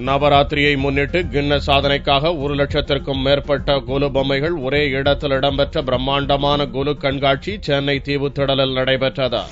நவராத்திரியை முன்னிட்டு கின்னஸ் சாதனைக்காக 1 லட்சத்திற்கும் மேற்பட்ட கொலு பொம்மைகள் ஒரே இடத்தில் இடம்பெற்ற பிரம்மாண்டமான கொலு கண்காட்சி சென்னை தீவுத்திடலில் நடைபெற்றது.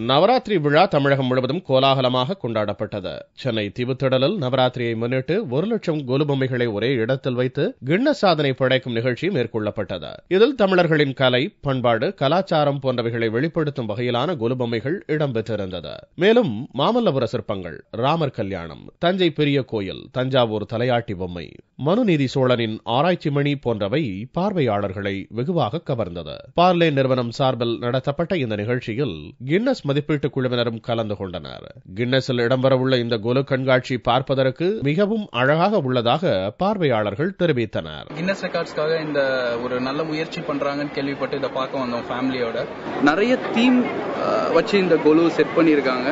நவராத்திரி விழா தமிழகம் முழுவதும் கோலாகலமாக கொண்டாடப்பட்டது. சென்னை தீவுத்திடலில் நவராத்திரியை முன்னிட்டு 1 லட்சம் கொலு பொம்மைகளை ஒரே இடத்தில் வைத்து கின்னஸ் சாதனை படைக்கும் நிகழ்ச்சி மேற்கொள்ளப்பட்டது. இதில் தமிழர்களின் கலை, பண்பாடு, கலாச்சாரம் போன்றவைகளை வெளிப்படுத்தும் வகையிலான கொலு பொம்மைகள் இடம்பெற்றிருந்தது. மேலும் மாமல்லபுர சிற்பங்கள், ராமர் கல்யாணம், தஞ்சை பெரிய கோயில், தஞ்சாவூர் தலையாட்டி பொம்மை, மனுநீதி சோழனின் ஆராய்ச்சி மணி போன்றவை பார்வையாளர்களை வெகுவாக கவர்ந்தது. பார்லே நிறுவனம் சார்பில் நடத்தப்பட்ட இந்த நிகழ்ச்சியில் கின்னஸ் மதிப்பீட்டு குழுவினரும் கலந்து கொண்டனர். கின்னஸில் இடம்பெறவுள்ள இந்த கொலு கண்காட்சி பார்ப்பதற்கு மிகவும் அழகாக உள்ளதாக பார்வையாளர்கள் தெரிவித்தனர். கின்னஸ் ரெக்கார்ட்ஸ்க்காக இந்த ஒரு நல்ல முயற்சி பண்றாங்கன்னு கேள்விப்பட்டு இதை பார்க்க வந்தோம் ஃபேமிலியோட. நிறைய தீம் வச்சு இந்த கொலு செட் பண்ணியிருக்காங்க.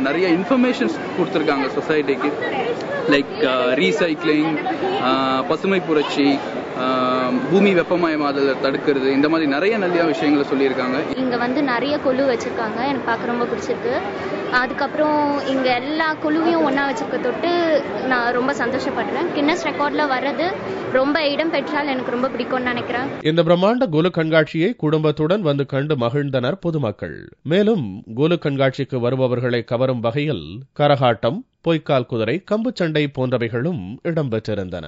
நிறைய இன்ஃபர்மேஷன்ஸ் கொடுத்துருக்காங்க சொசைட்டிக்கு. லைக் ரீசைக்ளிங், பசுமை புரட்சி, பூமி வெப்பமயமாதலை தடுக்கிறது, இந்த மாதிரி நிறைய விஷயங்களை சொல்லியிருக்காங்க. இங்க நிறைய கொலு வச்சிருக்காங்க, எனக்கு பார்க்க ரொம்ப பிடிச்சிருக்கு. அதுக்கப்புறம் இங்க எல்லா கொலுவையும் ஒன்னா வச்சிருக்க தொட்டு நான் ரொம்ப சந்தோஷப்படுறேன். கின்னஸ் ரெக்கார்ட்ல வர்றது ரொம்ப இடம் பெற்றால் எனக்கு ரொம்ப பிடிக்கும்னு நினைக்கிறேன். இந்த பிரம்மாண்ட கொலு கண்காட்சியை குடும்பத்துடன் வந்து கண்டு மகிழ்ந்தனர் பொதுமக்கள். மேலும் கொலு கண்காட்சிக்கு வருபவர்களை கவரும் வகையில் கரகாட்டம், பொய்க்கால் குதிரை, கம்புச்சண்டை போன்றவைகளும் இடம்பெற்றிருந்தன.